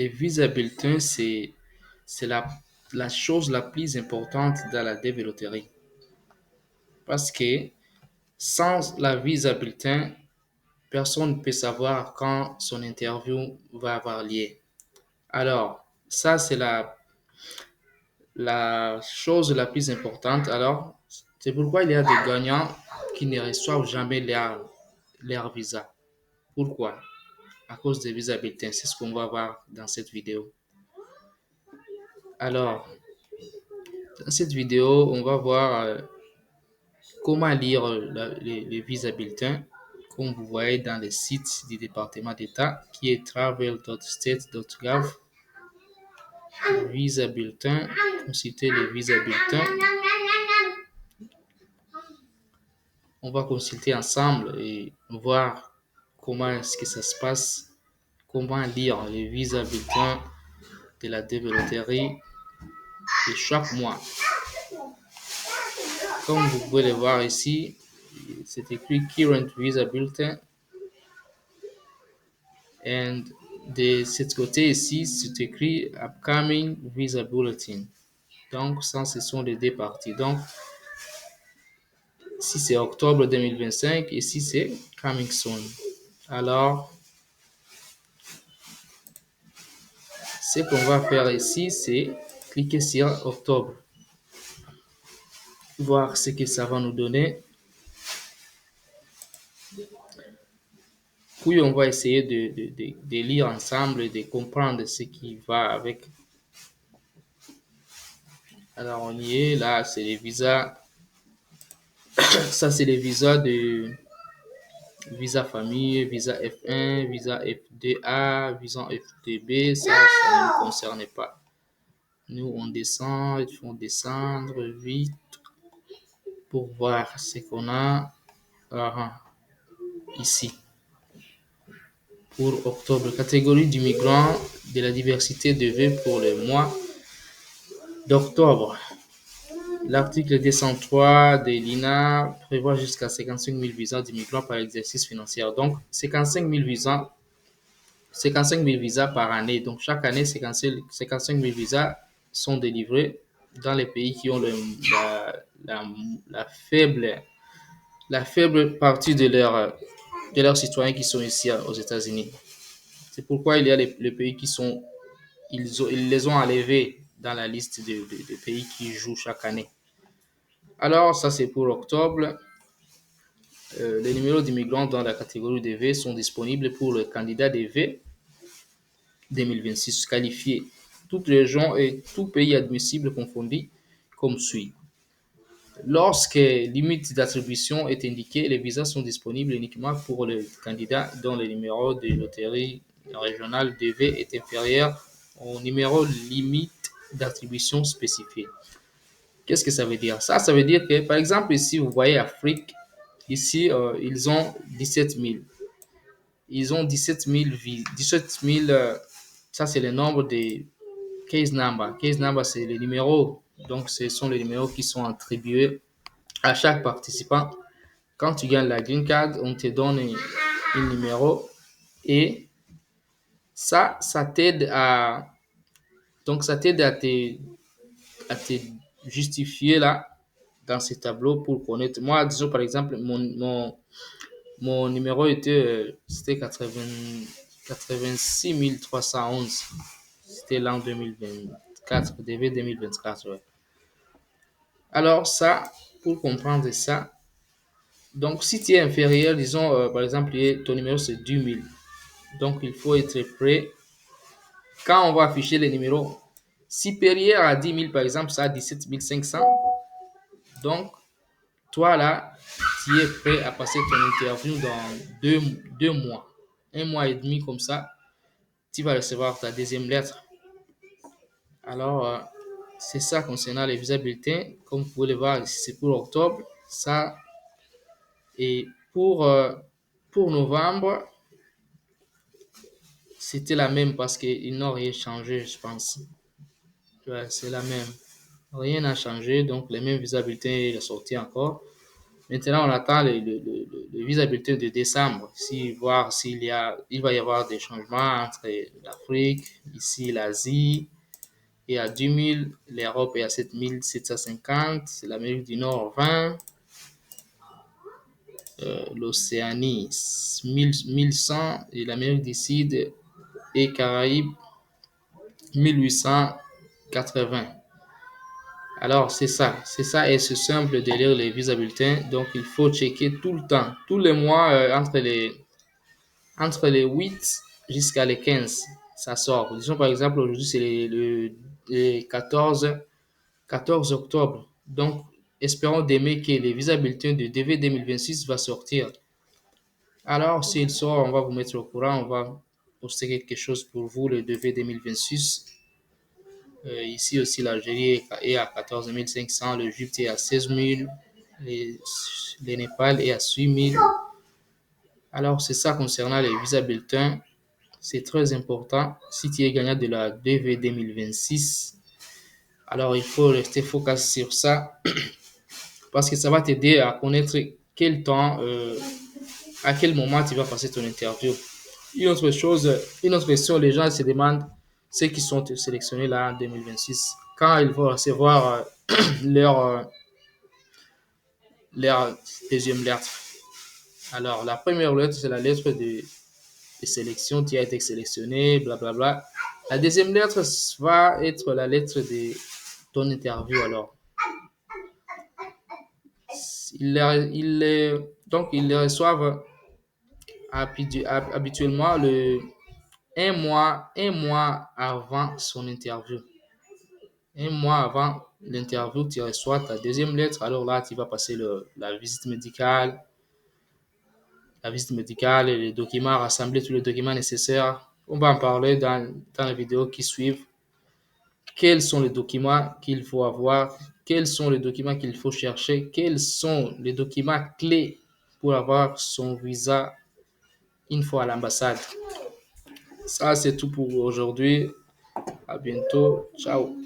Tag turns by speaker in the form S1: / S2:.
S1: Et Visa Bulletin, c'est la chose la plus importante dans la développerie. Parce que sans la Visa Bulletin, personne ne peut savoir quand son interview va avoir lieu. Alors, ça, c'est la chose la plus importante. Alors, c'est pourquoi il y a des gagnants qui ne reçoivent jamais leur visa. Pourquoi? À cause des visa bulletins. C'est ce qu'on va voir dans cette vidéo. Alors, dans cette vidéo, on va voir comment lire les visa bulletins, comme vous voyez dans le site du département d'État, qui est travel.state.gov. Visa bulletin, consulter les visa bulletins. On va consulter ensemble et voir comment est-ce que ça se passe, comment lire les visa bulletins de la développerie de chaque mois. Comme vous pouvez le voir ici, c'est écrit Current Visa Bulletin. Et de ce côté ici, c'est écrit Upcoming Visa Bulletin. Donc, ça, ce sont les deux parties. Donc, si c'est octobre 2025, ici, c'est Coming Soon. Alors, ce qu'on va faire ici, c'est cliquer sur octobre. Voir ce que ça va nous donner. Puis, on va essayer de lire ensemble et de comprendre ce qui va avec. Alors, on y est. Là, c'est les visas. Ça, c'est les visas de visa famille, visa F1, visa F2A, visa F2B. Ça ne nous concerne pas. Nous, on descend, il faut descendre vite pour voir ce qu'on a ici. Pour octobre, catégorie du migrant de la diversité de vœux pour le mois d'octobre. L'article 203 de l'INA prévoit jusqu'à 55 000 visas d'immigrants par exercice financier. Donc, 55 000 visas par année. Donc, chaque année, 55 000 visas sont délivrés dans les pays qui ont la faible partie de leurs citoyens qui sont ici aux États-Unis. C'est pourquoi il y a les pays qui sont, ils les ont enlevés dans la liste de pays qui jouent chaque année. Alors, ça c'est pour octobre. Les numéros d'immigrants dans la catégorie des V sont disponibles pour le candidat des V 2026 qualifié. Toute région et tout pays admissible confondus comme suit. Lorsque limite d'attribution est indiquée, les visas sont disponibles uniquement pour les candidats dont le numéro de loterie régionale DV est inférieur au numéro limite d'attribution spécifié. Qu'est-ce que ça veut dire? Ça veut dire que, par exemple, ici, vous voyez Afrique, ici, ils ont 17 000. Ils ont 17 000 ça c'est le nombre de case number. Case number, c'est les numéros. Donc, ce sont les numéros qui sont attribués à chaque participant. Quand tu gagnes la green card, on te donne un numéro et ça t'aide à te justifier là dans ces tableaux pour connaître. Moi, disons par exemple, mon numéro c'était 86 311. C'était l'an 2024, DV 2024. Ouais. Alors ça, pour comprendre ça, donc si tu es inférieur, disons par exemple, ton numéro c'est 10 000. Donc il faut être prêt. Quand on va afficher les numéros supérieurs à 10 000, par exemple, ça a 17 500. Donc, toi là, tu es prêt à passer ton interview dans deux mois. Un mois et demi comme ça, tu vas recevoir ta deuxième lettre. Alors, c'est ça concernant les visas bulletins. Comme vous pouvez le voir, c'est pour octobre. Ça, et pour novembre, c'était la même parce qu'ils n'ont rien changé, je pense. Ouais, c'est la même. Rien n'a changé, donc les mêmes visas bulletins sont sortis encore. Maintenant, on attend le visa bulletin de décembre, voir il va y avoir des changements entre l'Afrique, ici l'Asie est à 10 000, l'Europe est à 7 750, l'Amérique du Nord 20, l'Océanie 1100 et l'Amérique du Sud et Caraïbes 1880. Alors, c'est ça et c'est simple de lire les visa bulletins. Donc, il faut checker tout le temps, tous les mois, entre les 8 jusqu'à les 15, ça sort. Disons par exemple, aujourd'hui, c'est le 14 octobre. Donc, espérons demain que les visa bulletins de DV 2026 va sortir. Alors, s'il sort, on va vous mettre au courant, on va poster quelque chose pour vous, le DV 2026. Ici aussi, l'Algérie est à 14 500, l'Égypte est à 16 000, le Népal est à 6 000. Alors, c'est ça concernant les visas bulletins. C'est très important. Si tu es gagnant de la DV 2026, alors il faut rester focus sur ça parce que ça va t'aider à connaître quel temps, à quel moment tu vas passer ton interview. Une autre question, les gens se demandent, ceux qui sont sélectionnés là en 2026, quand ils vont recevoir leur deuxième lettre. Alors, la première lettre, c'est la lettre de sélection, tu as été sélectionné, blablabla. La deuxième lettre va être la lettre de ton interview. Alors, donc, ils les reçoivent habituellement un mois avant son interview. Un mois avant l'interview, tu reçois ta deuxième lettre. Alors là, tu vas passer la visite médicale et les documents, rassembler tous les documents nécessaires. On va en parler dans les vidéos qui suivent. Quels sont les documents qu'il faut avoir? Quels sont les documents qu'il faut chercher? Quels sont les documents clés pour avoir son visa une fois à l'ambassade? Ça, c'est tout pour aujourd'hui. À bientôt. Ciao.